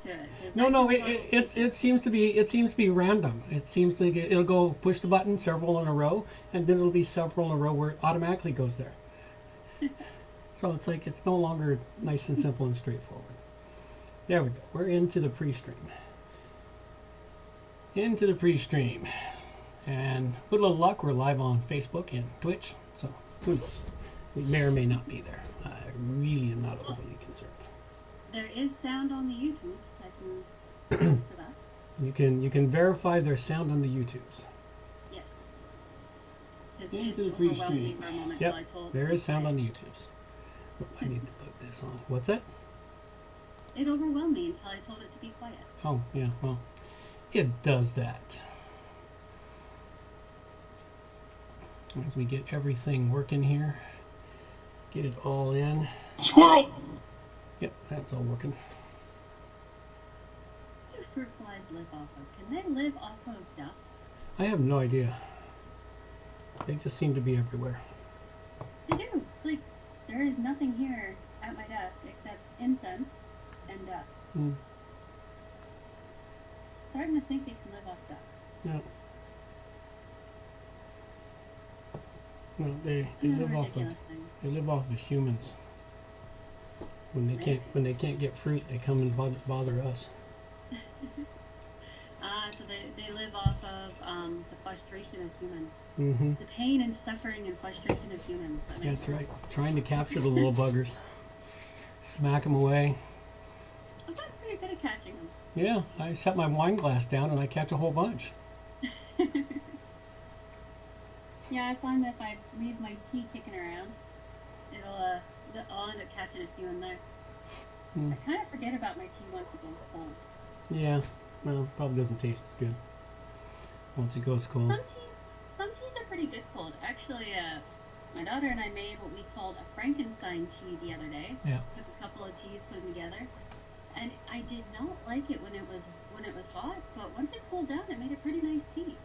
to it. No. It seems to be random. It seems to it'll go push the button several in a row, and then it'll be several in a row where it automatically goes there. So it's like it's no longer nice and simple and straightforward. There we go. We're into the pre-stream. Into the pre-stream, and with a little luck, we're live on Facebook and Twitch. So who knows? We may or may not be there. I really am not overly concerned. There is sound on the YouTube, so I can post it up. You can verify their sound on the YouTubes. Yes. Into the pre-stream. Yep, there is sound on the YouTubes. Oh, I need to put this on. What's that? It overwhelmed me until I told it to be quiet. Oh, yeah, well, it does that. As we get everything working here, get it all in. Squirrel! Yep, that's all working. What do fruit flies live off of? Can they live off of dust? I have no idea. They just seem to be everywhere. They do. It's like there is nothing here at my desk except incense and dust. Starting to think they can live off dust. Yeah. No, they live off of humans. When they can't get fruit, they come and bother us. So they live off of the frustration of humans. Mm-hmm. The pain and suffering and frustration of humans. That's right. Trying to capture the little buggers. Smack them away. I'm pretty good at catching them. Yeah, I set my wine glass down and I catch a whole bunch. Yeah, I find that if I leave my tea kicking around, I'll end up catching a few in there. I kind of forget about my tea once it goes cold. Yeah, well, probably doesn't taste as good once it goes cold. Some teas are pretty good cold. Actually, my daughter and I made what we called a Frankenstein tea the other day. Yeah. Took a couple of teas, put them together, and I did not like it when it was hot. But once it cooled down, it made a pretty nice tea.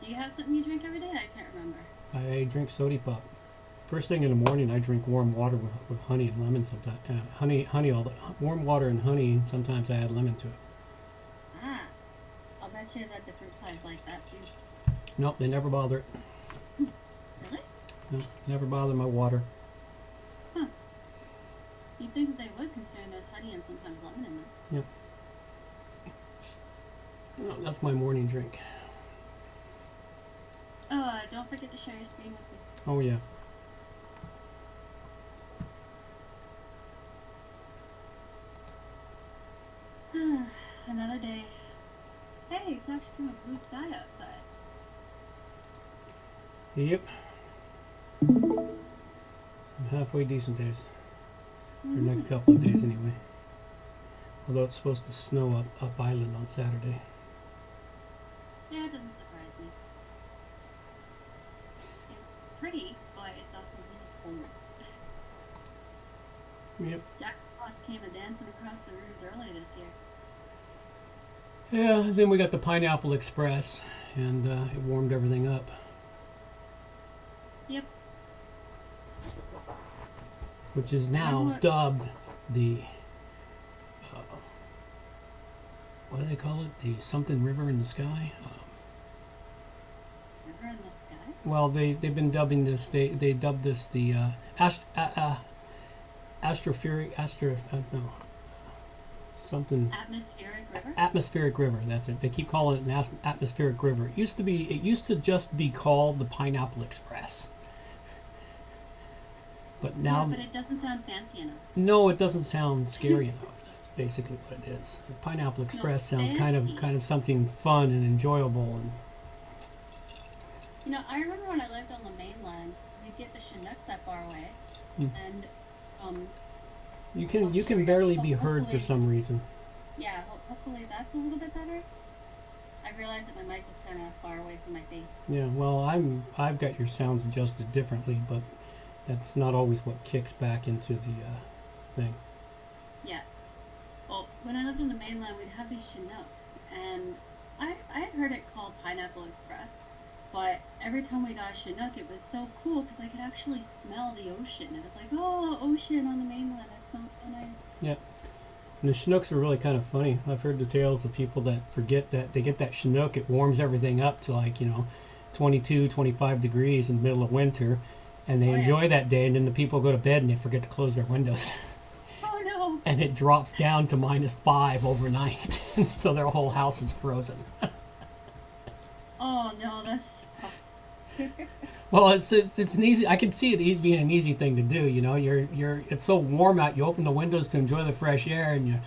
Do you have something you drink every day? I can't remember. I drink soda pop. First thing in the morning, I drink warm water with honey and lemon sometimes. Warm water and honey, and sometimes I add lemon to it. Ah, I'll bet you that different flies like that too. Nope, they never bother it. Really? No, never bother my water. Huh. You'd think that they would, considering there's honey and sometimes lemon in them. Yep. No, that's my morning drink. Oh, don't forget to share your screen with me. Oh, yeah. Another day. Hey, it's actually kind of blue sky outside. Yep. Some halfway decent days. For the next couple of days anyway. Although it's supposed to snow up island on Saturday. Yeah, it doesn't surprise me. It's pretty, but it's also really cold. Yep. Jack Frost came a-dancing across the roofs early this year. Yeah, then we got the Pineapple Express, and it warmed everything up. Yep. Which is now dubbed the, what do they call it? The something river in the sky? River in the sky? Well, they've been dubbing this, they dubbed this the something atmospheric river. That's it. They keep calling it an atmospheric river. It used to just be called the Pineapple Express. But now, yeah, but it doesn't sound fancy enough. No, it doesn't sound scary enough. That's basically what it is. The Pineapple Express sounds kind of something fun and enjoyable. And you know, I remember when I lived on the mainland, we'd get the Chinooks that far away, and you can barely be heard for some reason. Yeah, hopefully that's a little bit better. I realized that my mic was kind of far away from my face. Yeah, well, I've got your sounds adjusted differently, but that's not always what kicks back into the thing. Yeah. Well, when I lived on the mainland, we'd have these Chinooks, and I had heard it called Pineapple Express, But every time we got a Chinook, it was so cool because I could actually smell the ocean. It was like, oh, ocean on the mainland. That smells so nice. Yeah. And the Chinooks are really kind of funny. I've heard the tales of people that forget that they get that Chinook. It warms everything up to like, 22, 25 degrees in the middle of winter. And they enjoy that day. And then the people go to bed and they forget to close their windows. Oh, no. And it drops down to -5 overnight. So their whole house is frozen. Oh, no, that's... Well, it's an easy. I can see it being an easy thing to do. It's so warm out. You open the windows to enjoy the fresh air, and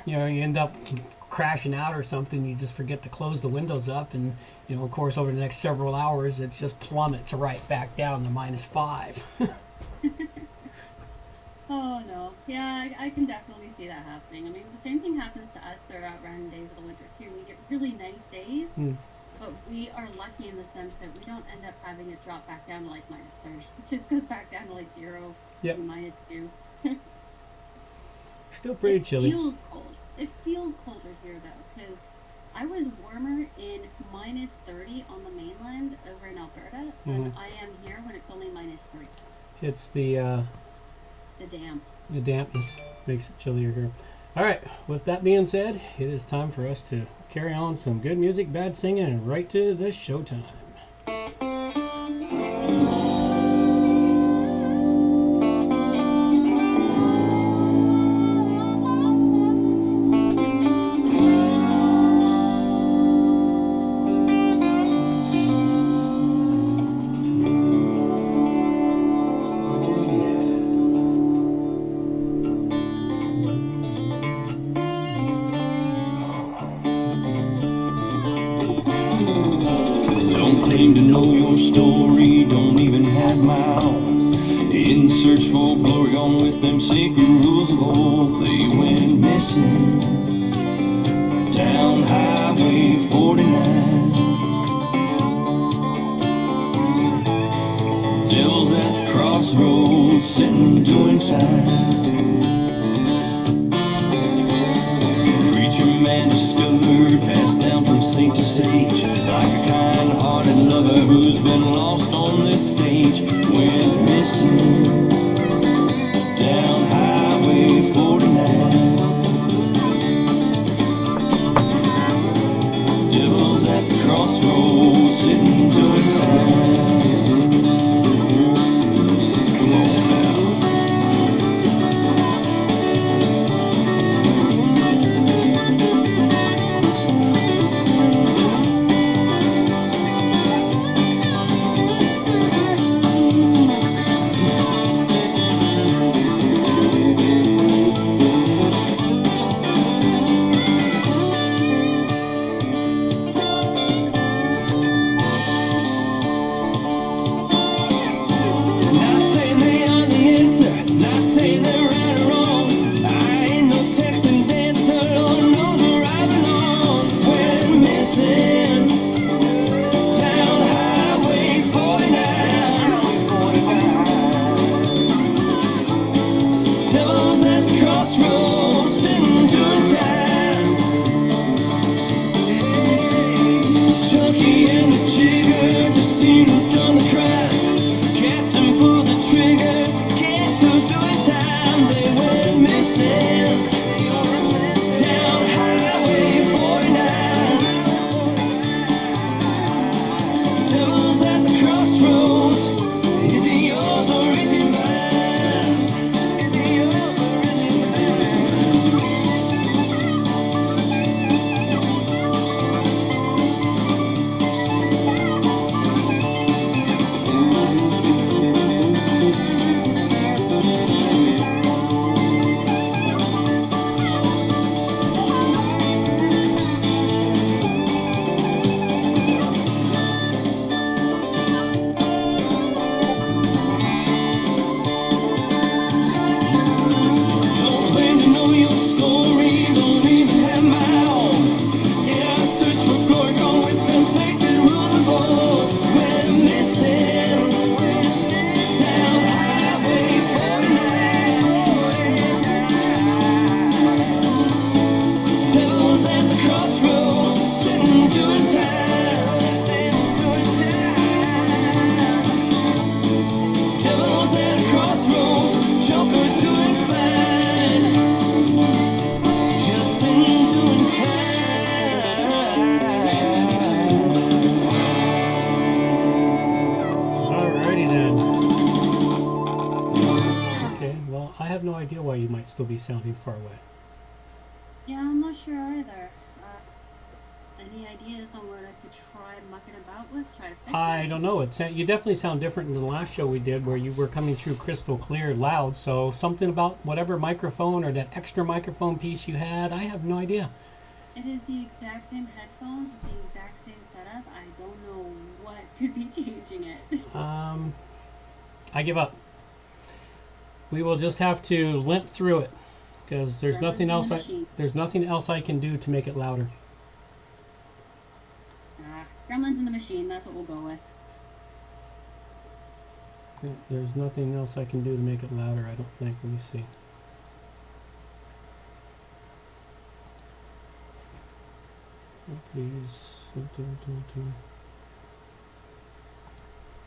you end up crashing out or something. You just forget to close the windows up, and of course, over the next several hours, it just plummets right back down to -5. Oh no, yeah, I can definitely see that happening. I mean, the same thing happens to us throughout random days of the winter too. We get really nice days. But we are lucky in the sense that we don't end up having it drop back down to like -30. It just goes back down to like 0 Yep. and -2. Still pretty chilly. It feels cold. It feels colder here though, because I was warmer in -30 on the mainland over in Alberta than I am here when it's only -3. It's the damp. The dampness makes it chillier here. All right, with that being said, it is time for us to carry on some good music, bad singing, and right to the showtime. Claim to know your story, don't even have my own. In search for glory, gone with them sacred rules of old. They went missing down Highway 49. Devils at the crossroads, sitting doing time. Preacher man discovered, passed down from saint to sage, like a kind-hearted lover who's been lost on this stage. Went missing down Highway 49. Devils at the crossroads, sitting doing time. Come on now. have no idea why you might still be sounding far away. Yeah, I'm not sure either. Any ideas on what I could try mucking about with? Try to fix it? I don't know. You definitely sound different than the last show we did where you were coming through crystal clear, loud. So something about whatever microphone or that extra microphone piece you had, I have no idea. It is the exact same headphones, the exact same setup. I don't know what could be changing it. I give up. We will just have to limp through it because there's nothing else. There's nothing else I can do to make it louder. Gremlins in the machine. That's what we'll go with. Yeah, there's nothing else I can do to make it louder. I don't think. Let me see. Please.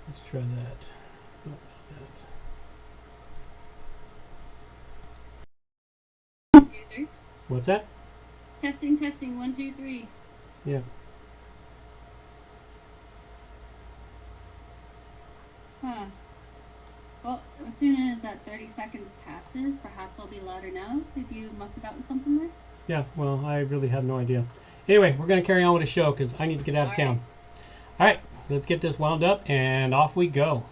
Let's try that. Not that. 1, 2, 3. What's that? Testing, testing. 1, 2, 3. Yeah. Huh. Well, as soon as that 30 seconds passes, perhaps I'll be louder now. If you mucked about with something there. Yeah. Well, I really have no idea. Anyway, we're going to carry on with the show because I need to get out of town. All right, let's get this wound up and off we go.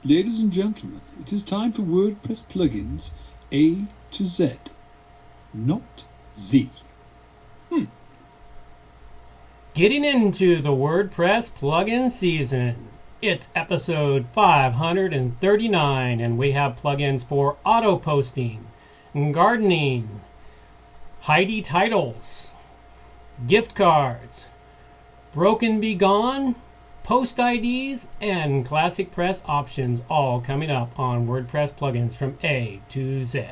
Ladies and gentlemen, it is time for WordPress plugins A to Z, not Z. Getting into the WordPress plugin season. It's episode 539, and we have plugins for auto posting, gardening, Hidey titles, gift cards, Broken Be Gone, post IDs, and ClassicPress options, all coming up on WordPress plugins from A to Z.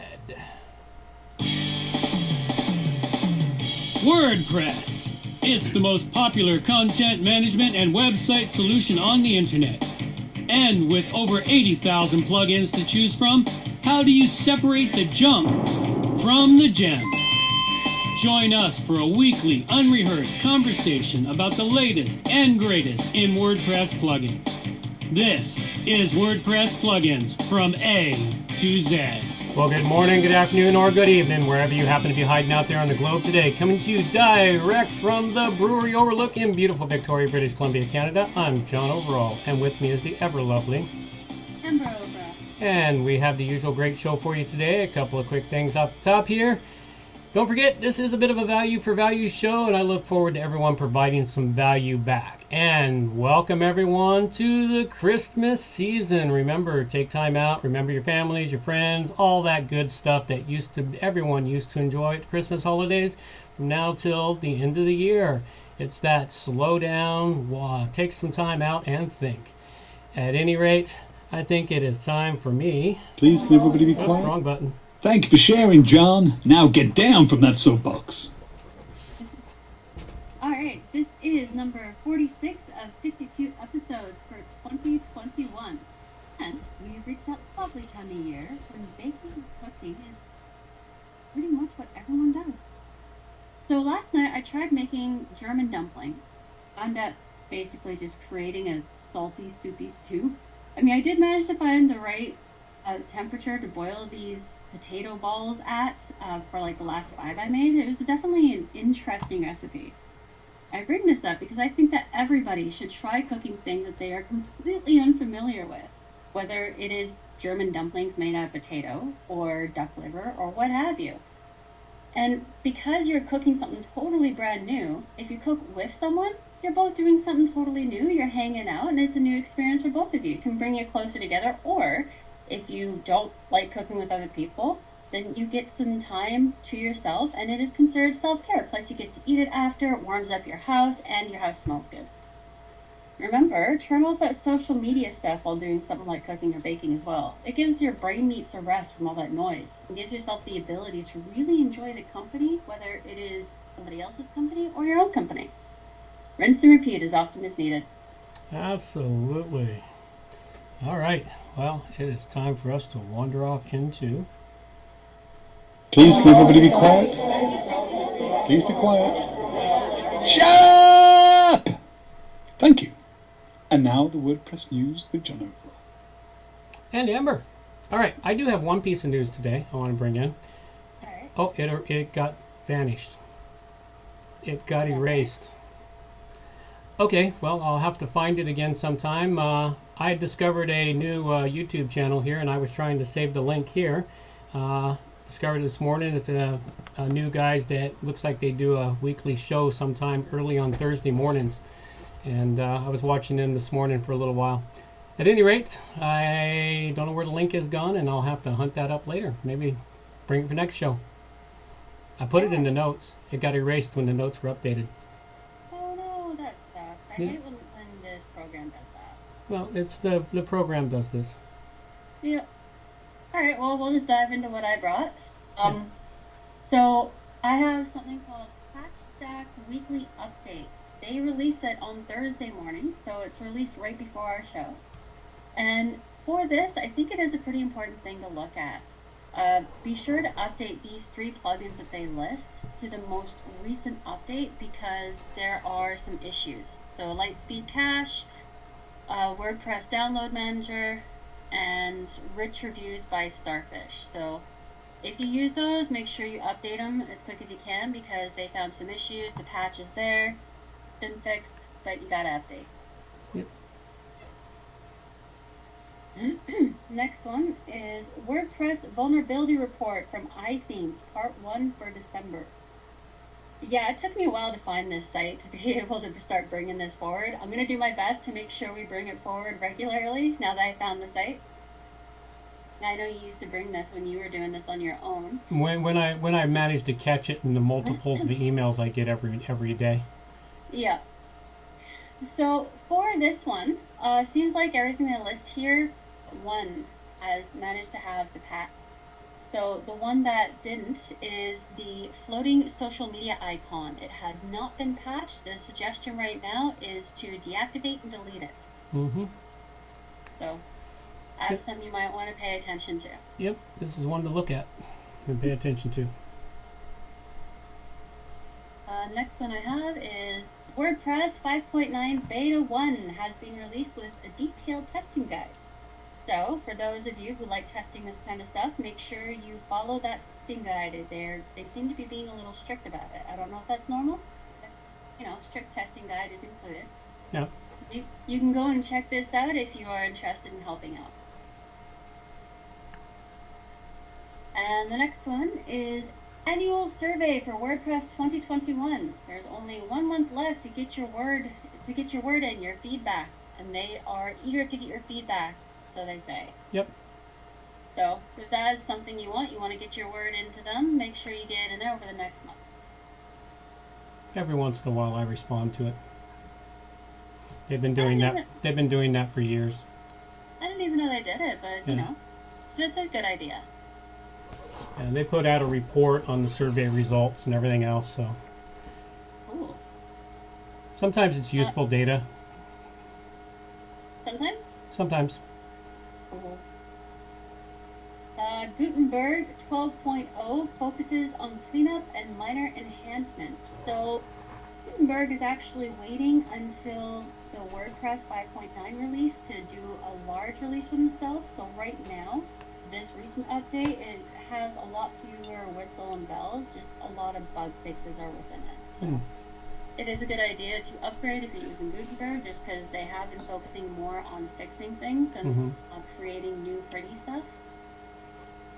WordPress. It's the most popular content management and website solution on the internet. And with over 80,000 plugins to choose from, how do you separate the junk from the gems? Join us for a weekly, unrehearsed conversation about the latest and greatest in WordPress plugins. This is WordPress plugins from A to Z. Well, good morning, good afternoon, or good evening, wherever you happen to be hiding out there on the globe today. Coming to you direct from the Brewery Overlook in beautiful Victoria, British Columbia, Canada. I'm John Overall, and with me is the ever-lovely Amber Oprah. And we have the usual great show for you today. A couple of quick things off the top here. Don't forget, this is a bit of a value for value show, and I look forward to everyone providing some value back. And welcome everyone to the Christmas season. Remember, take time out. Remember your families, your friends, all that good stuff that everyone used to enjoy at the Christmas holidays from now till the end of the year. It's that slow down, take some time out and think. At any rate, I think it is time for me. Please can everybody be quiet? Wrong button. Thank you for sharing, John. Now get down from that soapbox. Alright, this is number 46 of 52 episodes for 2021. And we've reached that lovely time of year when baking and cooking is pretty much what everyone does. So last night I tried making German dumplings. Wound up basically just creating a salty, soupy stew. I mean, I did manage to find the right temperature to boil these potato balls at for like the last 5 I made. It was definitely an interesting recipe. I bring this up because I think that everybody should try cooking things that they are completely unfamiliar with, whether it is German dumplings made out of potato or duck liver or what have you. And because you're cooking something totally brand new, if you cook with someone, you're both doing something totally new, you're hanging out, and it's a new experience for both of you. It can bring you closer together, or if you don't like cooking with other people, then you get some time to yourself, and it is considered self-care. Plus, you get to eat it after, it warms up your house, and your house smells good. Remember, turn off that social media stuff while doing something like cooking or baking as well. It gives your brain needs a rest from all that noise, and gives yourself the ability to really enjoy the company, whether it is somebody else's company or your own company. Rinse and repeat as often as needed. Absolutely. All right. Well, it is time for us to wander off into... Please can everybody be quiet? Please be quiet. Shut up! Thank you. And now the WordPress news with John Overall. And Amber. All right, I do have one piece of news today I want to bring in. All right. Oh, it got vanished. It got erased. Okay, well, I'll have to find it again sometime. I discovered a new YouTube channel here, and I was trying to save the link here. Discovered it this morning. It's a new guys that looks like they do a weekly show sometime early on Thursday mornings. And I was watching them this morning for a little while. At any rate, I don't know where the link is gone, and I'll have to hunt that up later. Maybe bring it for next show. I put it in the notes. It got erased when the notes were updated. Oh no, that sucks. I Yeah. hate when this program does that. Well, it's the program does this. Yeah. All right. Well, we'll just dive into what I brought. So I have something called Patch Stack Weekly Updates. They release it on Thursday morning, so it's released right before our show. And for this, I think it is a pretty important thing to look at. Be sure to update these 3 plugins that they list to the most recent update because there are some issues. So Lightspeed Cache, WordPress Download Manager, and Rich Reviews by Starfish. So if you use those, make sure you update them as quick as you can because they found some issues. The patch is there, been fixed, but you gotta update. Yep. Next one is WordPress Vulnerability Report from iThemes, Part 1 for December. Yeah, it took me a while to find this site to be able to start bringing this forward. I'm going to do my best to make sure we bring it forward regularly now that I found the site. I know you used to bring this when you were doing this on your own. When I managed to catch it in the multiples of the emails I get every day. Yeah. So for this one, seems like everything they list here, one has managed to have the patch. So the one that didn't is the floating social media icon. It has not been patched. The suggestion right now is to deactivate and delete it. Mm-hmm. So that's something you might want to pay attention to. Yep, this is one to look at and pay attention to. Next one I have is WordPress 5.9 Beta 1 has been released with a detailed testing guide. So, for those of you who like testing this kind of stuff, make sure you follow that testing guide. They seem to be being a little strict about it. I don't know if that's normal. You know, strict testing guide is included. Yeah. You can go and check this out if you are interested in helping out. And the next one is Annual Survey for WordPress 2021. There's only 1 month left to get your word in, your feedback, and they are eager to get your feedback. So they say. Yep. So if that is something you want to get your word into them, make sure you get it in there over the next month. Every once in a while I respond to it. They've been doing that. They've been doing that for years. I didn't even know they did it, but you know, so it's a good idea. And they put out a report on the survey results and everything else, so Cool. sometimes it's useful data. Sometimes? Sometimes. Cool. Gutenberg 12.0 focuses on cleanup and minor enhancements. So Gutenberg is actually waiting until the WordPress 5.9 release to do a large release for themselves. So right now, this recent update, it has a lot fewer whistle and bells, just a lot of bug fixes are within it. So it is a good idea to upgrade if you're using Gutenberg, just because they have been focusing more on fixing things and creating new pretty stuff.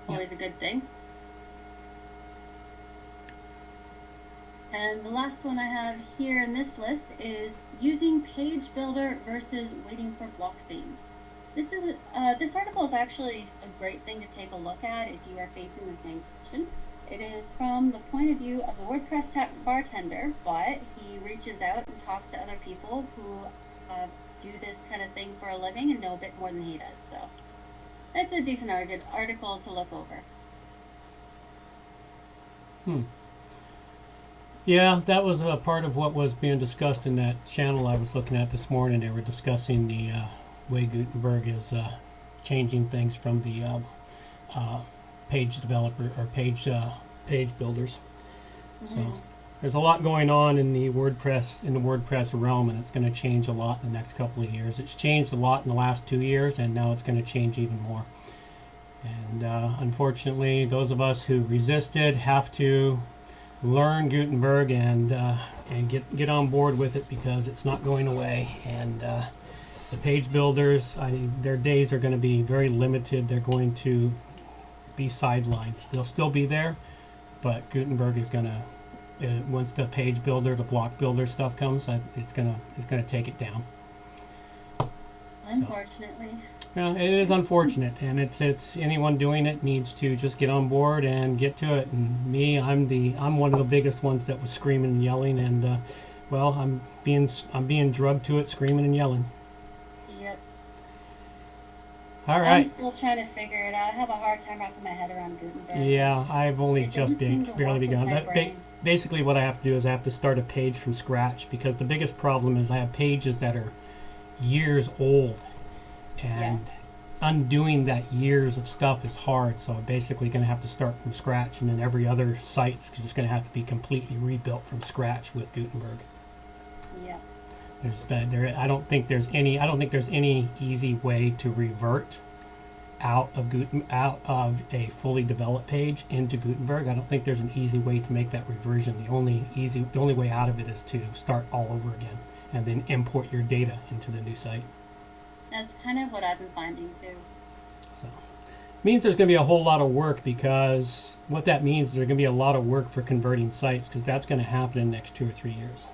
Always a good thing. And the last one I have here in this list is using Page Builder versus waiting for block themes. This is this article is actually a great thing to take a look at if you are facing the same question. It is from the point of view of the WordPress bartender, but he reaches out and talks to other people who do this kind of thing for a living and know a bit more than he does. So it's a decent article to look over. Yeah, that was a part of what was being discussed in that channel I was looking at this morning. They were discussing the way Gutenberg is changing things from the page developer or page builders. So there's a lot going on in the WordPress realm, and it's going to change a lot in the next couple of years. It's changed a lot in the last 2 years, and now it's going to change even more. And unfortunately, those of us who resisted have to learn Gutenberg and get on board with it, because it's not going away. And the page builders, their days are going to be very limited. They're going to be sidelined. They'll still be there, but Gutenberg is going to, once the page builder, the block builder stuff comes, it's going to take it down. Unfortunately. Well, it is unfortunate, and it's anyone doing it needs to just get on board and get to it. And me, I'm one of the biggest ones that was screaming and yelling, and well, I'm being drugged to it, screaming and yelling. Yep. All right. I'm still trying to figure it out. I have a hard time wrapping my head around Gutenberg. Yeah, I've only It just doesn't seem to barely work with begun. my brain. Basically, what I have to do is I have to start a page from scratch, because the biggest problem is I have pages that are years old, and undoing that years of stuff is hard. So I'm basically going to have to start from scratch, and then every other site's just going to have to be completely rebuilt from scratch with Gutenberg. Yeah. I don't think there's any easy way to revert out of a fully developed page into Gutenberg. I don't think there's an easy way to make that reversion. The only way out of it is to start all over again and then import your data into the new site. That's kind of what I've been finding too. So means there's going to be a whole lot of work, because what that means is there's going to be a lot of work for converting sites, because that's going to happen in the next 2 or 3 years.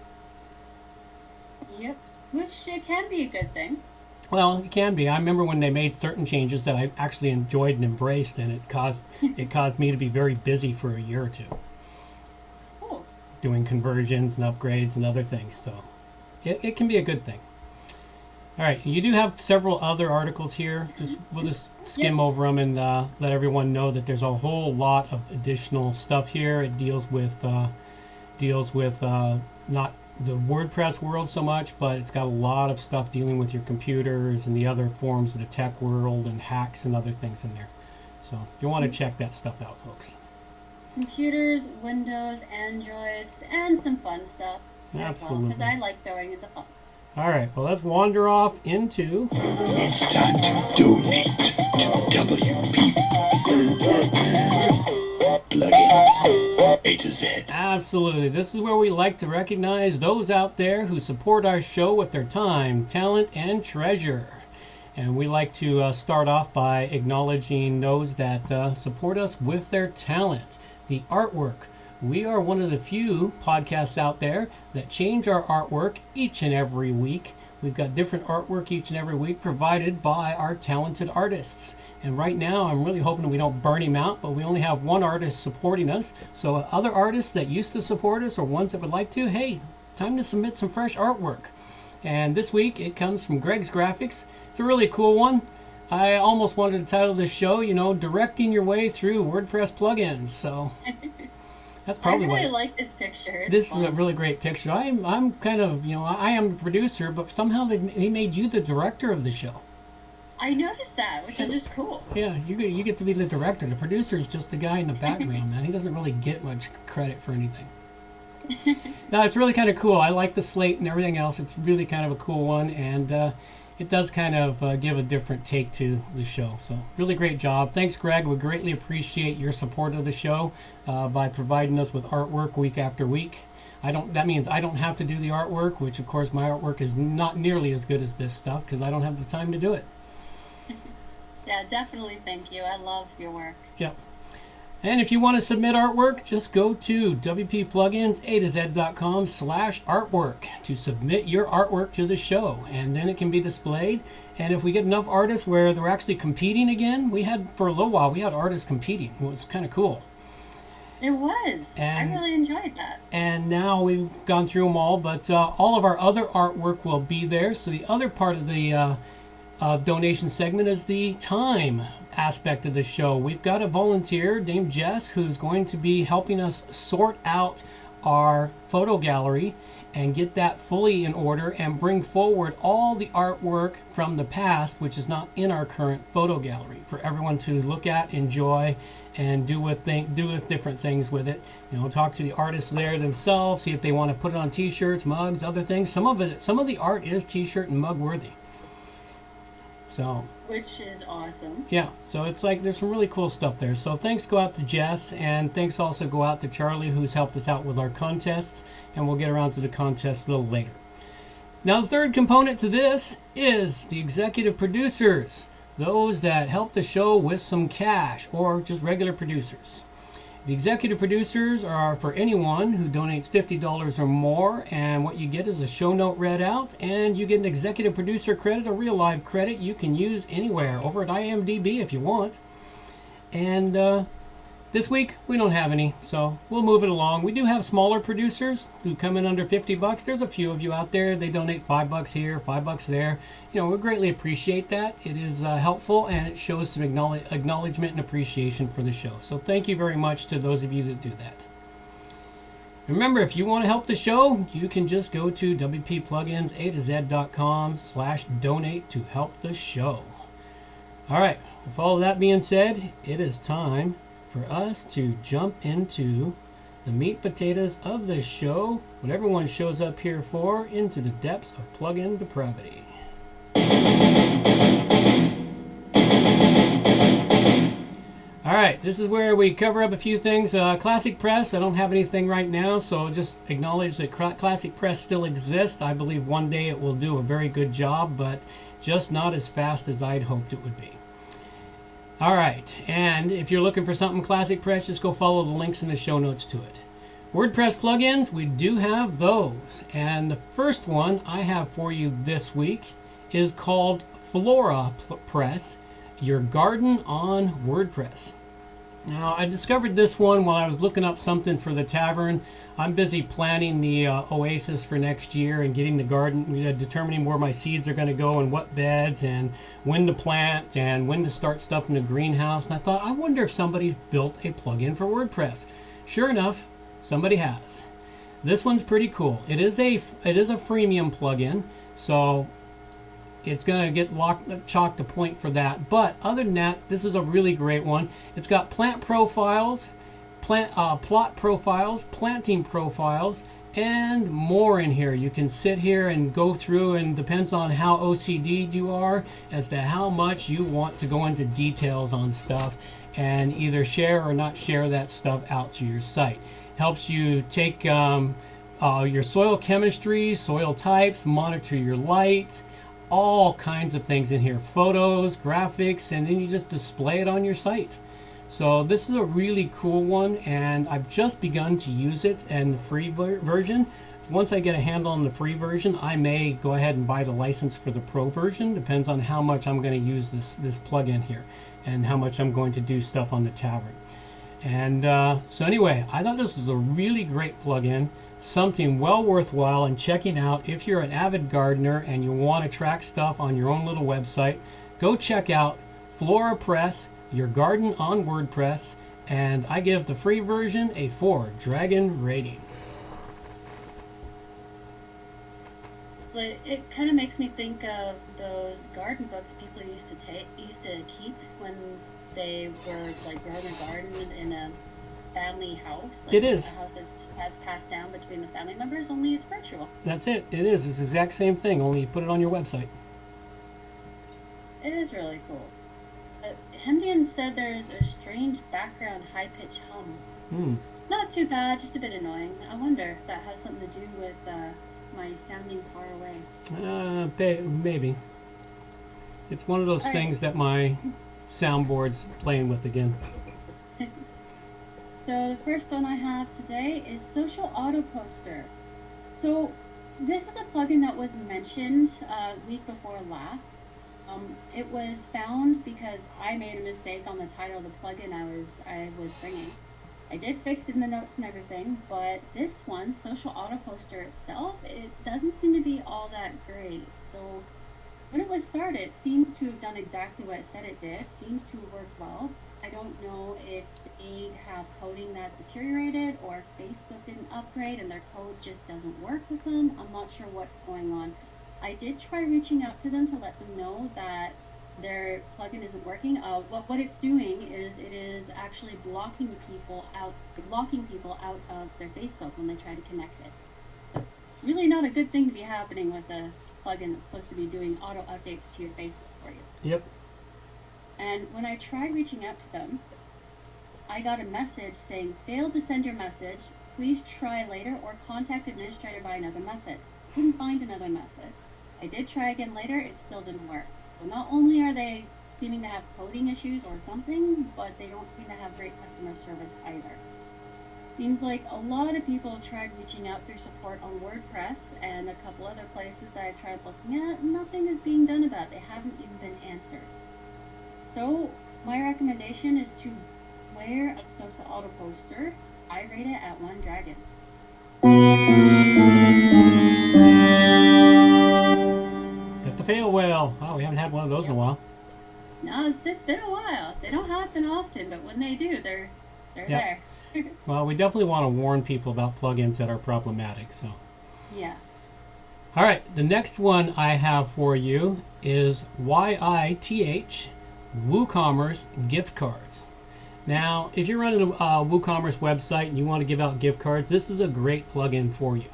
Yep. Which it can be a good thing. Well, it can be. I remember when they made certain changes that I actually enjoyed and embraced, and it caused me to be very busy for a year or two. Cool. Doing conversions and upgrades and other things. So it can be a good thing. All right, you do have several other articles here. We'll just skim over them and let everyone know that there's a whole lot of additional stuff here. It deals with not the WordPress world so much, but it's got a lot of stuff dealing with your computers and the other forms of the tech world and hacks and other things in there. So you'll want to check that stuff out, folks. Computers, Windows, Androids, and some fun stuff. Absolutely. Because I like throwing in the fun stuff. All right, well, let's wander off into... It's time to donate to WP Plugins A to Z. Absolutely. This is where we like to recognize those out there who support our show with their time, talent, and treasure. And we like to start off by acknowledging those that support us with their talent, the artwork. We are one of the few podcasts out there that change our artwork each and every week. We've got different artwork each and every week provided by our talented artists. And right now, I'm really hoping we don't burn him out, but we only have one artist supporting us. So other artists that used to support us or ones that would like to, hey, time to submit some fresh artwork. And this week, it comes from Greg's Graphics. It's a really cool one. I almost wanted to title this show, Directing Your Way Through WordPress Plugins. So... that's probably I really like this picture. This is a really great picture. I'm kind of, I am the producer, but somehow he made you the director of the show. I noticed that, which is just cool. Yeah, you get to be the director. The producer is just the guy in the background, man. He doesn't really get much credit for anything. No, it's really kind of cool. I like the slate and everything else. It's really kind of a cool one, and it does kind of give a different take to the show. So really great job. Thanks, Greg. We greatly appreciate your support of the show by providing us with artwork week after week. That means I don't have to do the artwork, which of course my artwork is not nearly as good as this stuff because I don't have the time to do it. Yeah, definitely. Thank you. I love your work. Yep. And if you want to submit artwork, just go to wppluginsa2z.com/artwork to submit your artwork to the show, and then it can be displayed. And if we get enough artists where they're actually competing again, for a little while, we had artists competing. It was kind of cool. It was. And, I really enjoyed that. And now we've gone through them all, but all of our other artwork will be there. So the other part of the donation segment is the time aspect of the show. We've got a volunteer named Jess who's going to be helping us sort out our photo gallery and get that fully in order and bring forward all the artwork from the past, which is not in our current photo gallery, for everyone to look at, enjoy, and do with different things with it. Talk to the artists there themselves, see if they want to put it on t-shirts, mugs, other things. Some of the art is t-shirt and mug worthy. So Which is awesome. yeah, so it's like there's some really cool stuff there. So thanks go out to Jess, and thanks also go out to Charlie, who's helped us out with our contests, and we'll get around to the contests a little later. Now the third component to this is the executive producers, those that help the show with some cash or just regular producers. The executive producers are for anyone who donates $50 or more, and what you get is a show note read out, and you get an executive producer credit, a real live credit you can use anywhere, over at IMDb if you want. And this week we don't have any, so we'll move it along. We do have smaller producers who come in under $50. There's a few of you out there. They donate $5 here, $5 there. You know, we greatly appreciate that. It is helpful, and it shows some acknowledgement and appreciation for the show. So thank you very much to those of you that do that. Remember, if you want to help the show, you can just go to wppluginsa2z.com/donate to help the show. All right, with all of that being said, it is time for us to jump into the meat and potatoes of the show, what everyone shows up here for, into the depths of plugin depravity. All right, this is where we cover up a few things. ClassicPress, I don't have anything right now, so just acknowledge that ClassicPress still exists. I believe one day it will do a very good job, but just not as fast as I'd hoped it would be. All right, and if you're looking for something ClassicPress, just go follow the links in the show notes to it. WordPress plugins, we do have those. And the first one I have for you this week is called FloraPress, Your Garden on WordPress. Now, I discovered this one while I was looking up something for the tavern. I'm busy planning the oasis for next year and getting the garden, determining where my seeds are going to go and what beds and when to plant and when to start stuff in the greenhouse. And I thought, I wonder if somebody's built a plugin for WordPress. Sure enough, somebody has. This one's pretty cool. It is a freemium plugin, so it's going to get chalked to point for that. But other than that, this is a really great one. It's got plant profiles, plot profiles, planting profiles, and more in here. You can sit here and go through, and depends on how OCD you are as to how much you want to go into details on stuff and either share or not share that stuff out to your site. Helps you take your soil chemistry, soil types, monitor your light, all kinds of things in here, photos, graphics, and then you just display it on your site. So this is a really cool one, and I've just begun to use it in the free version. Once I get a handle on the free version, I may go ahead and buy the license for the pro version. Depends on how much I'm going to use this plugin here and how much I'm going to do stuff on the tavern. And so anyway, I thought this was a really great plugin, something well worthwhile and checking out. If you're an avid gardener and you want to track stuff on your own little website, go check out FloraPress, Your Garden on WordPress, and I give the free version a 4 dragon rating. So it kind of makes me think of those garden books people used to keep when they were like growing a garden in a family house. Like It is. A house that's passed down between the family members, only it's virtual. That's it. It is. It's the exact same thing, only you put it on your website. It is really cool. Hendian said there's a strange background high-pitched hum. Not too bad, just a bit annoying. I wonder if that has something to do with my sounding far away. Maybe. It's one of those things that my soundboard's playing with again. So the first one I have today is Social Auto Poster. So this is a plugin that was mentioned week before last. It was found because I made a mistake on the title of the plugin I was bringing. I did fix it in the notes and everything, but this one, Social Auto Poster itself, it doesn't seem to be all that great. So when it was started, it seems to have done exactly what it said it did. Seems to have worked well. I don't know if they have coding that's deteriorated or if Facebook didn't upgrade and their code just doesn't work with them. I'm not sure what's going on. I did try reaching out to them to let them know that their plugin isn't working. What it's doing is it is actually blocking people out of their Facebook when they try to connect it. That's really not a good thing to be happening with a plugin that's supposed to be doing auto updates to your Facebook. for you. Yep. And when I tried reaching out to them, I got a message saying, failed to send your message. Please try later or contact administrator by another method. Couldn't find another method. I did try again later. It still didn't work. So not only are they seeming to have coding issues or something, but they don't seem to have great customer service either. Seems like a lot of people tried reaching out through support on WordPress and a couple other places that I tried looking at. Nothing is being done about it. They haven't even been answered. So my recommendation is to wear a social auto poster. I rate it at 1 dragon. Get the fail whale. Oh, we haven't had one of those in a while. No, it's been a while. They don't happen often, but when they do, they're there. Well, we definitely want to warn people about plugins that are problematic. So. Yeah. All right, the next one I have for you is YITH WooCommerce gift cards. Now, if you're running a WooCommerce website and you want to give out gift cards, this is a great plugin for you.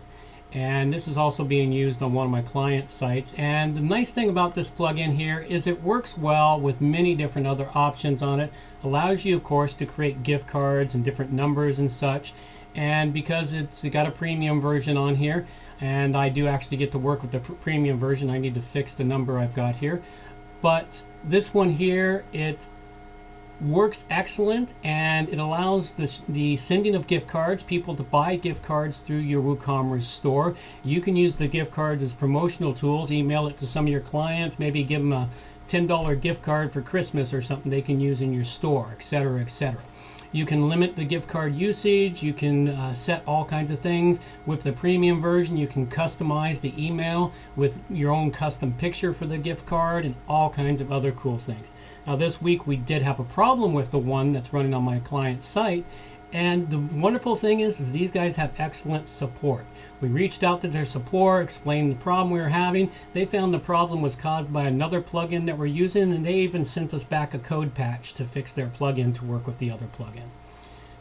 And this is also being used on one of my client sites. And the nice thing about this plugin here is it works well with many different other options on it. Allows you, of course, to create gift cards and different numbers and such. And because it's got a premium version on here, and I do actually get to work with the premium version, I need to fix the number I've got here. But this one here, it works excellent, and it allows the sending of gift cards, people to buy gift cards through your WooCommerce store. You can use the gift cards as promotional tools, email it to some of your clients, maybe give them a $10 gift card for Christmas or something they can use in your store, etc., etc. You can limit the gift card usage. You can set all kinds of things. With the premium version, you can customize the email with your own custom picture for the gift card and all kinds of other cool things. Now, this week we did have a problem with the one that's running on my client's site. And the wonderful thing is these guys have excellent support. We reached out to their support, explained the problem we were having. They found the problem was caused by another plugin that we're using, and they even sent us back a code patch to fix their plugin to work with the other plugin.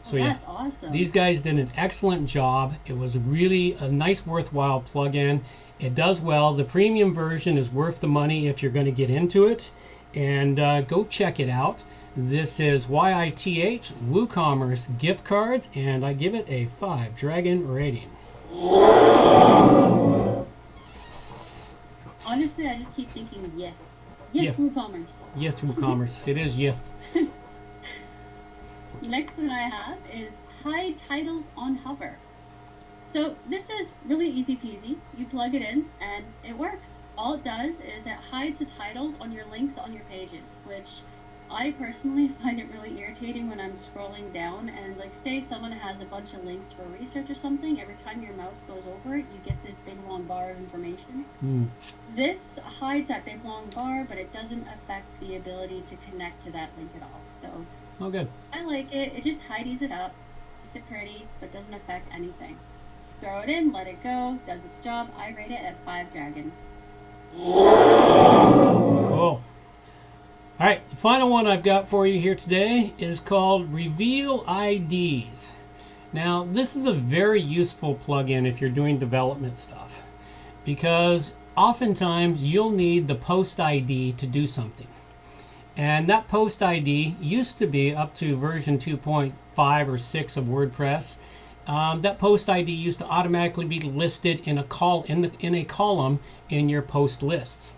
So that's awesome. These guys did an excellent job. It was really a nice, worthwhile plugin. It does well. The premium version is worth the money if you're going to get into it. And go check it out. This is YITH WooCommerce gift cards, and I give it a 5 dragon rating. Honestly, I just keep thinking YITH. YITH. WooCommerce. YITH WooCommerce. It is YITH. Next one I have is hide titles on hover. So this is really easy peasy. You plug it in and it works. All it does is it hides the titles on your links on your pages, which I personally find it really irritating when I'm scrolling down and, like, say someone has a bunch of links for research or something. Every time your mouse goes over it, you get this big long bar of information. This hides that big long bar, but it doesn't affect the ability to connect to that link at all. So good. I like it. It just tidies it up, makes it pretty, but doesn't affect anything. Throw it in, let it go, does its job. I rate it at 5 dragons. Cool. All right, the final one I've got for you here today is called Reveal IDs. Now, this is a very useful plugin if you're doing development stuff, because oftentimes you'll need the post ID to do something. And that post ID used to be up to version 2.5 or 6 of WordPress. That post ID used to automatically be listed in a column in your post lists.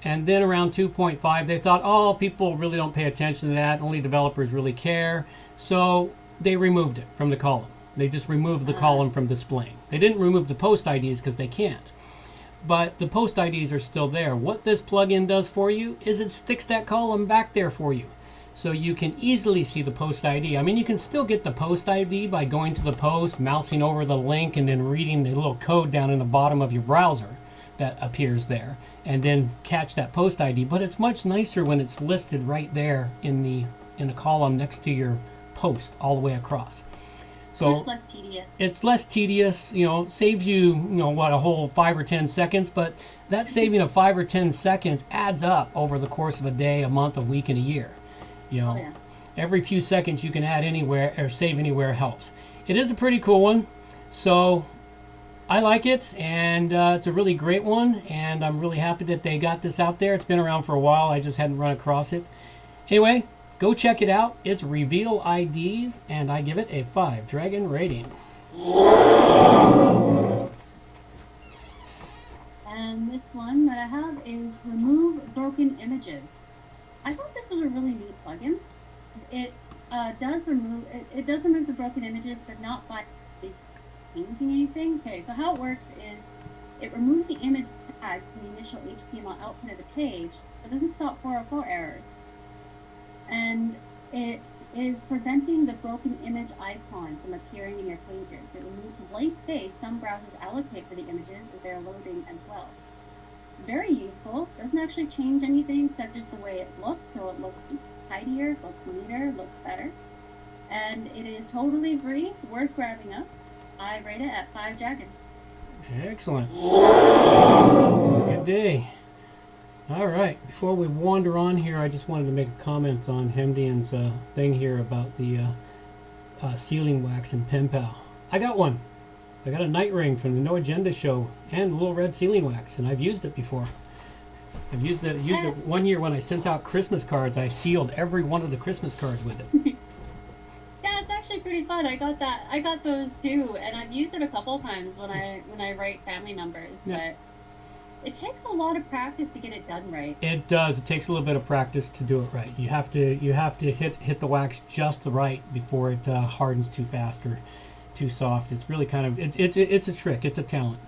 And then around 2.5, they thought, oh, people really don't pay attention to that. Only developers really care. So they removed it from the column. They just removed the column from displaying. They didn't remove the post IDs because they can't. But the post IDs are still there. What this plugin does for you is it sticks that column back there for you. So you can easily see the post ID. I mean, you can still get the post ID by going to the post, mousing over the link, and then reading the little code down in the bottom of your browser that appears there, and then catch that post ID. But it's much nicer when it's listed right there in the column next to your post all the way across. So it's less tedious. It's less tedious, saves you, a whole 5 or 10 seconds, but that saving of 5 or 10 seconds adds up over the course of a day, a month, a week, and a year. Every few seconds you can add anywhere or save anywhere helps. It is a pretty cool one. So I like it, and it's a really great one, and I'm really happy that they got this out there. It's been around for a while. I just hadn't run across it. Anyway, go check it out. It's Reveal IDs, and I give it a 5 dragon rating. And this one that I have is Remove Broken Images. I thought this was a really neat plugin. It does remove the broken images, but not by changing anything. Okay, so how it works is it removes the image tag from the initial HTML output of the page, but doesn't stop 404 errors. And it is preventing the broken image icon from appearing in your pages. It removes the blank space some browsers allocate for the images as they're loading as well. Very useful. Doesn't actually change anything except just the way it looks, so it looks tidier, looks neater, looks better. And it is totally free, worth grabbing up. I rate it at 5 dragons. Excellent. It was a good day. All right. Before we wander on here, I just wanted to make a comment on Hemdian's thing here about the sealing wax and pen pal. I got one. I got a night ring from the No Agenda show and a little red sealing wax, and I've used it before. I've used it one year when I sent out Christmas cards. I sealed every one of the Christmas cards with it. Yeah, it's actually pretty fun. I got those too, and I've used it a couple times when I write family numbers. Yeah. But it takes a lot of practice to get it done right. It does. It takes a little bit of practice to do it right. You have to hit the wax just right before it hardens too fast or too soft. It's really kind of it's a trick. It's a talent.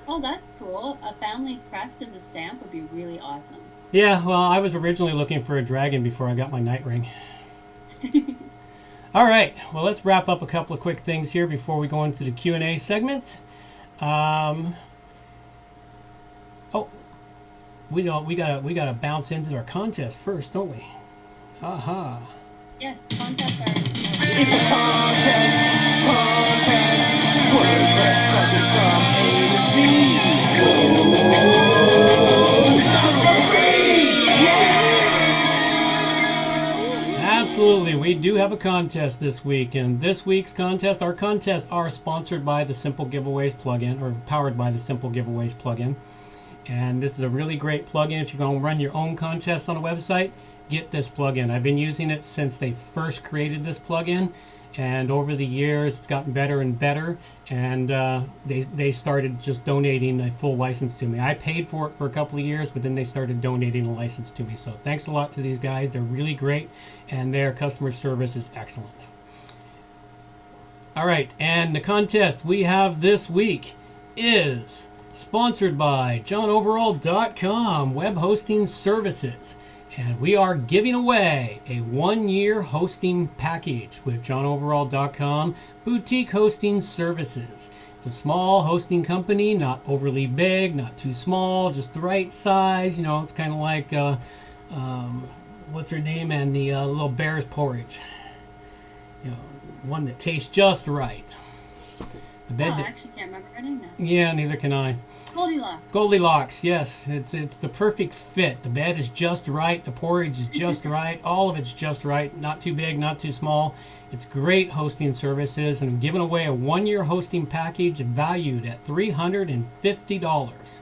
Oh, that's cool. A family crest as a stamp would be really awesome. Yeah, well, I was originally looking for a dragon before I got my night ring. All right, well, let's wrap up a couple of quick things here before we go into the Q&A segment. We gotta bounce into our contest first, don't we? Aha. Yes, contest are It's a contest, WordPress plugins from A to Z. Stop for free! Yeah! Absolutely, we do have a contest this week, and this week's contest, our contests are sponsored by the Simple Giveaways plugin, or powered by the Simple Giveaways plugin. And this is a really great plugin. If you're going to run your own contest on a website, get this plugin. I've been using it since they first created this plugin, and over the years it's gotten better and better, and they started just donating a full license to me. I paid for it for a couple of years, but then they started donating a license to me. So thanks a lot to these guys. They're really great, and their customer service is excellent. All right, and the contest we have this week is sponsored by johnoverall.com web hosting services, and we are giving away a 1-year hosting package with johnoverall.com boutique hosting services. It's a small hosting company, not overly big, not too small, just the right size. You know, it's kind of like what's her name, and the little bear's porridge, you know, one that tastes just right. I actually can't remember her name now. Yeah, neither can I. Goldilocks. Goldilocks, yes. It's the perfect fit. The bed is just right. The porridge is just right. All of it's just right. Not too big, not too small. It's great hosting services, and I'm giving away a 1-year hosting package valued at $350.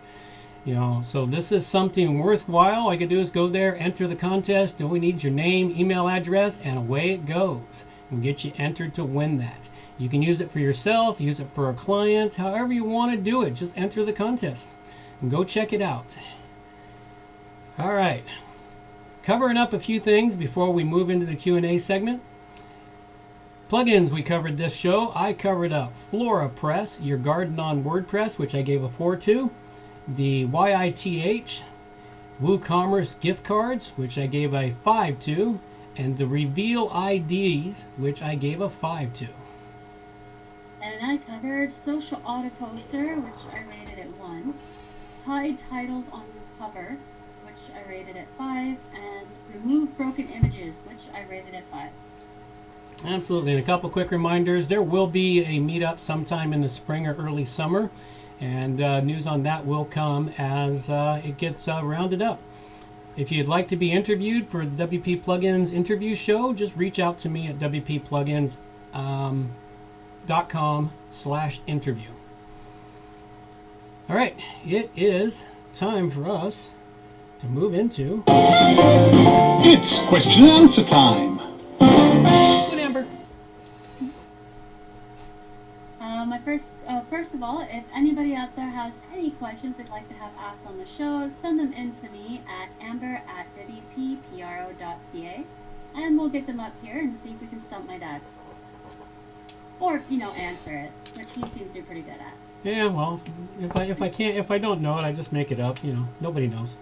You know, so this is something worthwhile. All you can do is go there, enter the contest. All we need is your name, email address, and away it goes. We'll get you entered to win that. You can use it for yourself, use it for a client, however you want to do it. Just enter the contest and go check it out. All right. Covering up a few things before we move into the Q&A segment. Plugins we covered this show. I covered up FloraPress, your garden on WordPress, which I gave a 4 to. The YITH, WooCommerce gift cards, which I gave a 5 to. And the Reveal IDs, which I gave a 5 to. And I covered Social Auto Poster, which I rated at 1. Hide titles on the cover, which I rated at 5. And Remove Broken Images, which I rated at 5. Absolutely. And a couple quick reminders. There will be a meetup sometime in the spring or early summer. And news on that will come as it gets rounded up. If you'd like to be interviewed for the WP Plugins interview show, just reach out to me at WPPlugins.com/interview. All right, it is time for us to move into It's question and answer time. Good Amber. First of all, if anybody out there has any questions they'd like to have asked on the show, send them in to me at amber@wppro.ca, and we'll get them up here and see if we can stump my dad. Or, answer it, which he seems to be pretty good at. Yeah, well, if I don't know it, I just make it up. Nobody knows.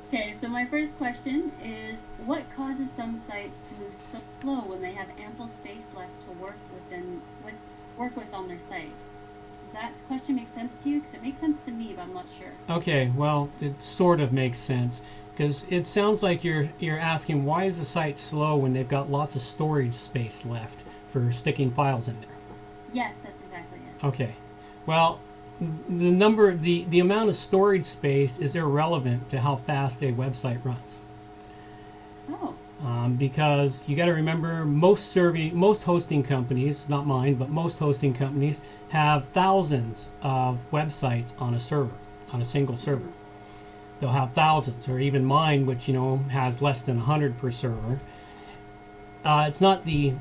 Okay, so my first question is, what causes some sites to move so slow when they have ample space left to work with on their site? Does that question make sense to you? Because it makes sense to me, but I'm not sure. Okay, well, it sort of makes sense because it sounds like you're asking why is the site slow when they've got lots of storage space left for sticking files in there. Yes, that's exactly it. Okay, well, the amount of storage space is irrelevant to how fast a website runs. Oh. Because you got to remember, most hosting companies, not mine, but most hosting companies have thousands of websites on a server, on a single server. They'll have thousands, or even mine, which has less than 100 per server. It's not the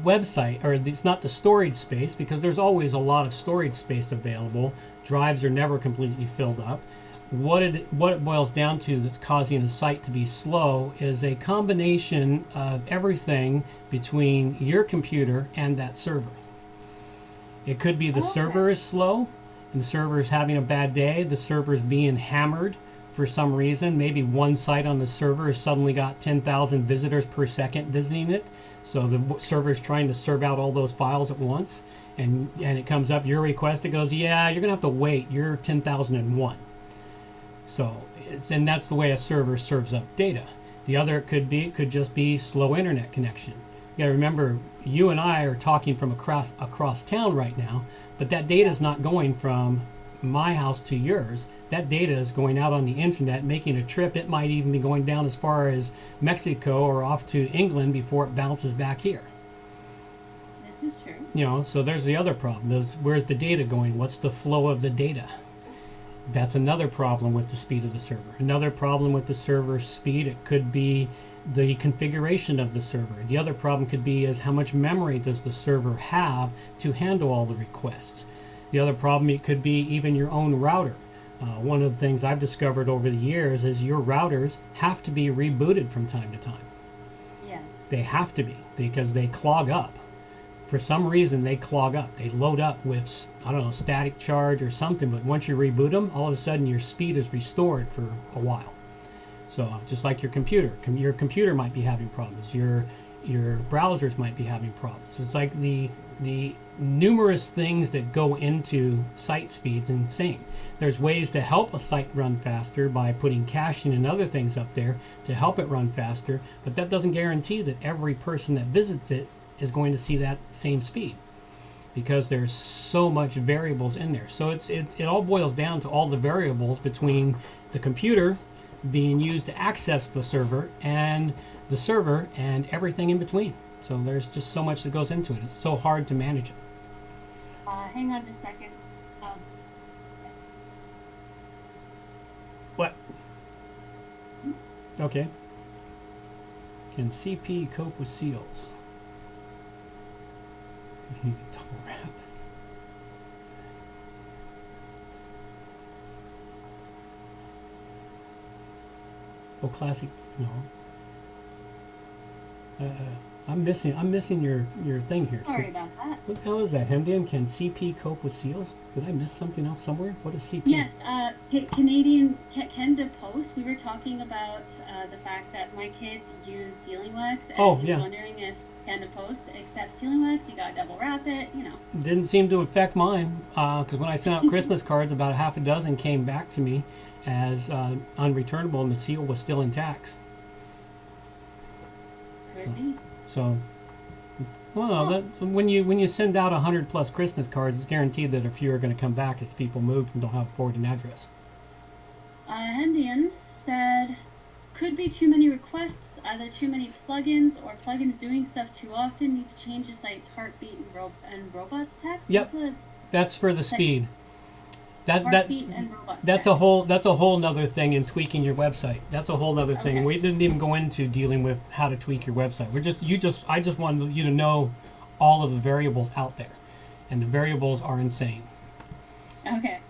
website, or it's not the storage space, because there's always a lot of storage space available. Drives are never completely filled up. What it boils down to that's causing a site to be slow is a combination of everything between your computer and that server. It could be the server is slow, and the server is having a bad day. The server is being hammered for some reason. Maybe one site on the server has suddenly got 10,000 visitors per second visiting it. So the server is trying to serve out all those files at once. And it comes up, your request, it goes, yeah, you're going to have to wait. You're 10,001. So, and that's the way a server serves up data. The other could just be slow internet connection. You gotta remember, you and I are talking from across town right now, but that data is not going from my house to yours. That data is going out on the internet, making a trip. It might even be going down as far as Mexico or off to England before it bounces back here. This is true. So there's the other problem. Where's the data going? What's the flow of the data? That's another problem with the speed of the server. Another problem with the server speed, it could be the configuration of the server. The other problem could be is how much memory does the server have to handle all the requests. The other problem, it could be even your own router. One of the things I've discovered over the years is your routers have to be rebooted from time to time. Yeah. They have to be, because they clog up. For some reason, they clog up. They load up with, I don't know, static charge or something, but once you reboot them, all of a sudden your speed is restored for a while. So just like your computer might be having problems. Your browsers might be having problems. It's like the numerous things that go into site speeds insane. There's ways to help a site run faster by putting caching and other things up there to help it run faster, but that doesn't guarantee that every person that visits it is going to see that same speed, because there's so much variables in there. So it all boils down to all the variables between the computer being used to access the server and everything in between. So there's just so much that goes into it. It's so hard to manage it. Hang on just a second. What? Okay. Can CP cope with seals? You need to double wrap. Oh, classic. No. I'm missing your thing here. Sorry about that. What the hell is that? Hemdian, can CP cope with seals? Did I miss something else somewhere? What is CP? Yes, Canadian Canada Post. We were talking about the fact that my kids use sealing wax, and Oh, he was yeah. wondering if Canada Post accepts sealing wax. You gotta double wrap it, Didn't seem to affect mine, because when I sent out Christmas cards, about a half a dozen came back to me as unreturnable, and the seal was still intact. Could be. So, well, no, when you send out 100+ Christmas cards, it's guaranteed that a few are going to come back as people moved and don't have a forwarding address. Hendian said, could be too many requests, either too many plugins or plugins doing stuff too often. Need to change the site's heartbeat and robots text. Yep. That's for the speed. heartbeat and robust that's text. a whole nother thing in tweaking your website. That's a whole nother thing. Okay. We didn't even go into dealing with how to tweak your website. I just wanted you to know all of the variables out there, and the variables are insane. Okay.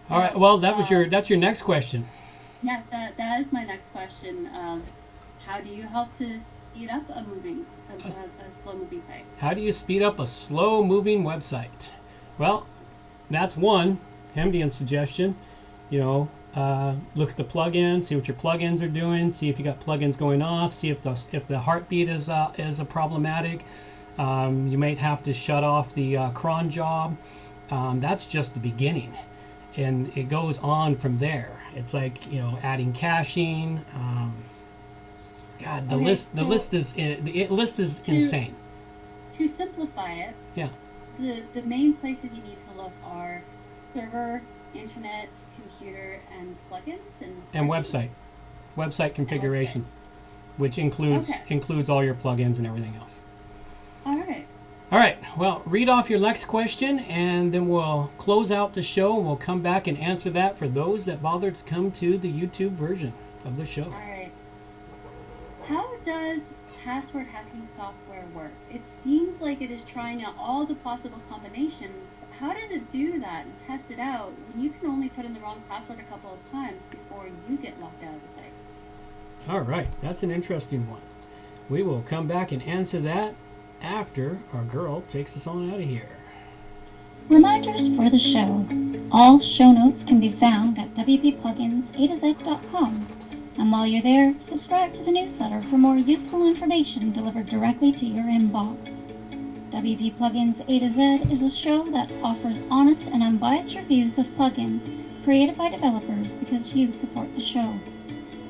All right. Well, that's your next question. Yes, that is my next question. How do you help to speed up a slow moving site? How do you speed up a slow moving website? Well, that's one Hemdian's suggestion. Look at the plugins, see what your plugins are doing, see if you got plugins going off, see if the heartbeat is a problematic. You might have to shut off the cron job. That's just the beginning, and it goes on from there. It's like adding caching. God, the list is insane. To simplify it, Yeah. the main places you need to look are server, internet, computer, and plugins And website configuration, which includes all your plugins and everything else. All right. All right. Well, read off your next question, and then we'll close out the show. And we'll come back and answer that for those that bothered to come to the YouTube version of the show. All right. How does password hacking software work? It seems like it is trying out all the possible combinations. How does it do that and test it out when you can only put in the wrong password a couple of times before you get locked out of the site? All right. That's an interesting one. We will come back and answer that after our girl takes us on out of here. Reminders for the show. All show notes can be found at wppluginsa2z.com. And while you're there, subscribe to the newsletter for more useful information delivered directly to your inbox. WP Plugins A to Z is a show that offers honest and unbiased reviews of plugins created by developers because you support the show.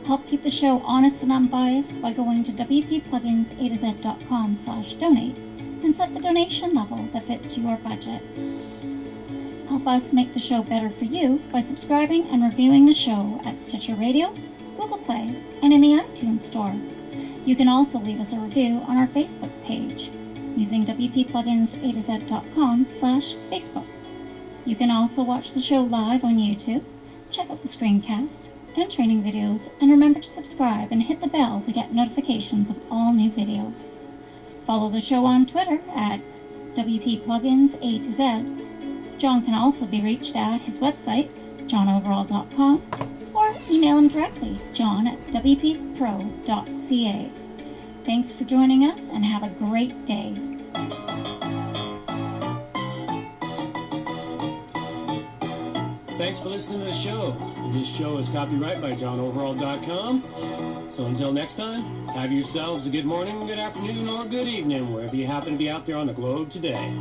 Help keep the show honest and unbiased by going to wppluginsa2z.com/donate and set the donation level that fits your budget. Help us make the show better for you by subscribing and reviewing the show at Stitcher Radio, Google Play, and in the iTunes Store. You can also leave us a review on our Facebook page using wppluginsa2z.com/Facebook. You can also watch the show live on YouTube, check out the screencasts and training videos, and remember to subscribe and hit the bell to get notifications of all new videos. Follow the show on Twitter at WPPluginsA2Z. John can also be reached at his website, johnoverall.com, or email him directly, john@wppro.ca. Thanks for joining us, and have a great day. Thanks for listening to the show. This show is copyright by johnoverall.com. So until next time, have yourselves a good morning, good afternoon, or good evening, wherever you happen to be out there on the globe today.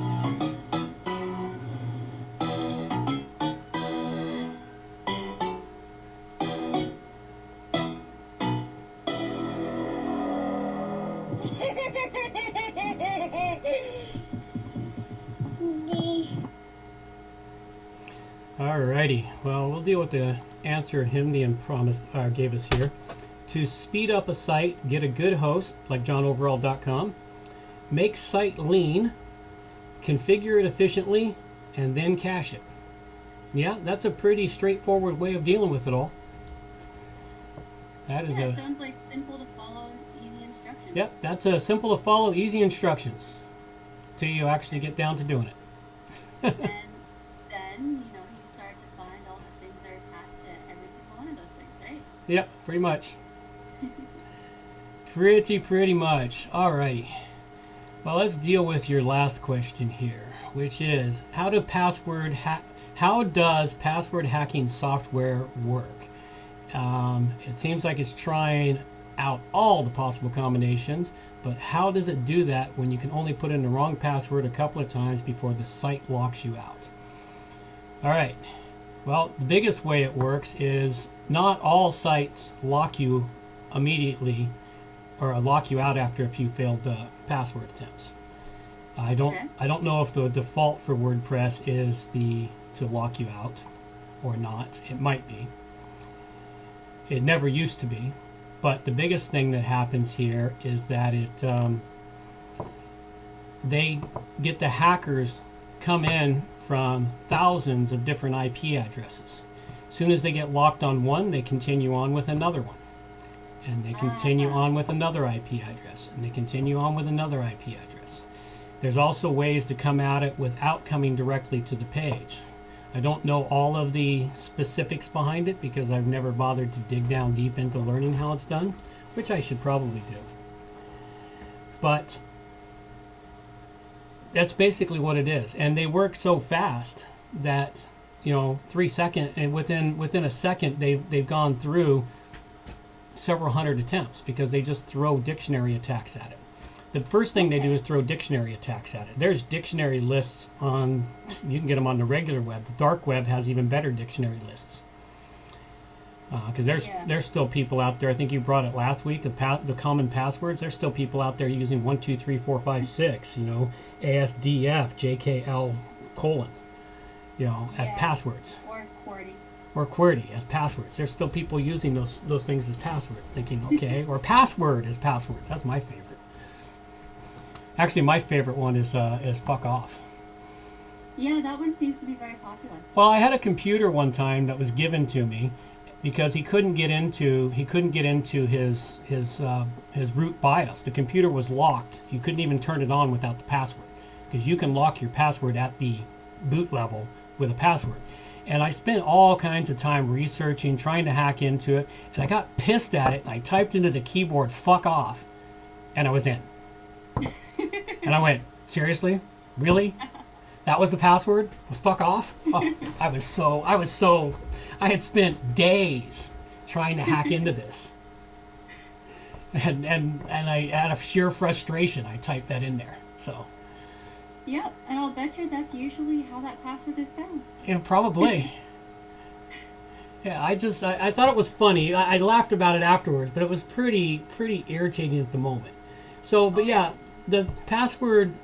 Alrighty, well, we'll deal with the answer Himdian gave us here. To speed up a site, get a good host, like johnoverall.com, make site lean, configure it efficiently, and then cache it. Yeah, that's a pretty straightforward way of dealing with it all. That is it sounds like simple to follow, easy instructions. Yep, that's a simple to follow, easy instructions till you actually get down to doing it. And then, you start to find all the things that are attached to every single one of those things, right? Yep, pretty much. Pretty much. Alrighty. Well, let's deal with your last question here, which is how does password hacking software work? It seems like it's trying out all the possible combinations, but how does it do that when you can only put in the wrong password a couple of times before the site locks you out? All right. Well, the biggest way it works is not all sites lock you immediately or lock you out after a few failed password attempts. I don't know if the default for WordPress is to lock you out or not. It might be. It never used to be. But the biggest thing that happens here is that they get the hackers come in from thousands of different IP addresses. As soon as they get locked on one, they continue on with another one. And they continue on with another IP address. And they continue on with another IP address. There's also ways to come at it without coming directly to the page. I don't know all of the specifics behind it because I've never bothered to dig down deep into learning how it's done, which I should probably do. But that's basically what it is. And they work so fast that, 3 seconds, and within a second, they've gone through several hundred attempts because they just throw dictionary attacks at it. The first thing they do is throw dictionary attacks at it. There's dictionary lists on, you can get them on the regular web. The dark web has even better dictionary lists. Because there's still people out there, I think you brought it last week, the common passwords, there's still people out there using 1, 2, 3, 4, 5, 6, ASDF, JKL, as passwords. Or QWERTY as passwords. There's still people using those things as passwords, thinking, okay, or password as passwords. That's my favorite. Actually, my favorite one is fuck off. Yeah, that one seems to be very popular. Well, I had a computer one time that was given to me because he couldn't get into his root BIOS. The computer was locked. You couldn't even turn it on without the password because you can lock your password at the boot level with a password. And I spent all kinds of time researching, trying to hack into it, and I got pissed at it. And I typed into the keyboard "fuck off," and I was in. And I went, seriously? Really? That was the password? Was fuck off? Oh, I had spent days trying to hack into this. And I, out of sheer frustration, I typed that in there. So. Yep, and I'll bet you that's usually how that password is found. Yeah, probably. Yeah, I thought it was funny. I laughed about it afterwards, but it was pretty irritating at the moment. So, but yeah, the password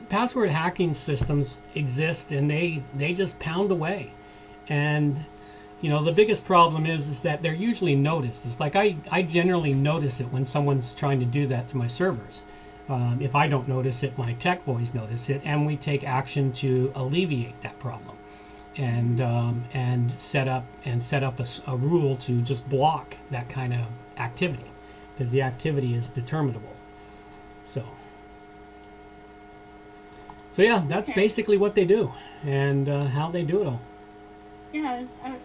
hacking systems exist, and they just pound away. And the biggest problem is that they're usually noticed. It's like I generally notice it when someone's trying to do that to my servers. If I don't notice it, my tech boys notice it, and we take action to alleviate that problem, and set up a rule to just block that kind of activity, because the activity is determinable. So yeah, that's basically what they do, and how they do it all. Yeah,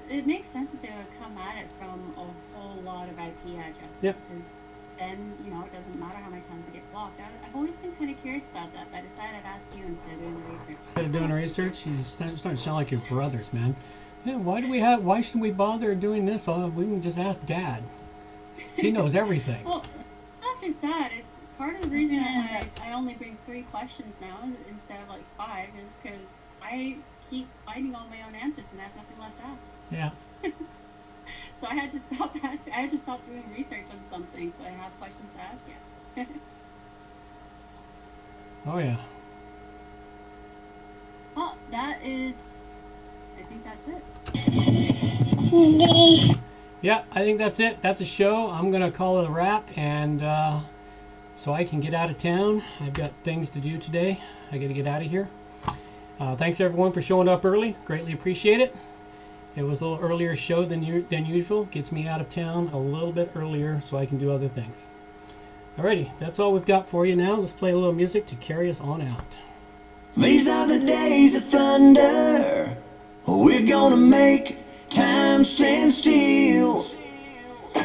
it makes sense that they would come at it from a whole lot of IP addresses. Yep. Because then, it doesn't matter how many times they get blocked. I've always been kind of curious about that. I decided I'd ask you instead of doing the research. Instead of doing the research, you're starting to sound like your brothers, man. Yeah, why should we bother doing this? We can just ask Dad. He knows everything. Well, it's not just that. It's part of the reason that I only bring 3 questions now instead of 5 is because I keep finding all my own answers and I have nothing left to ask. Yeah. So I had to stop asking. I had to stop doing research on something so I have questions to ask you. Oh yeah. Well, I think that's it. Yeah, I think that's it. That's a show. I'm gonna call it a wrap, and so I can get out of town. I've got things to do today. I got to get out of here. Thanks everyone for showing up early. Greatly appreciate it. It was a little earlier show than usual. Gets me out of town a little bit earlier so I can do other things. Alrighty, that's all we've got for you now. Let's play a little music to carry us on out. These are the days of thunder. We're gonna make time stand still. A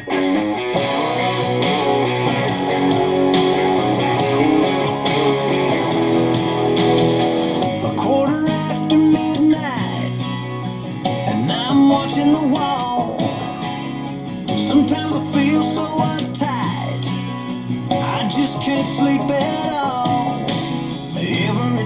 quarter after midnight, and I'm watching the wall. Sometimes I feel so uptight, I just can't sleep at all. Every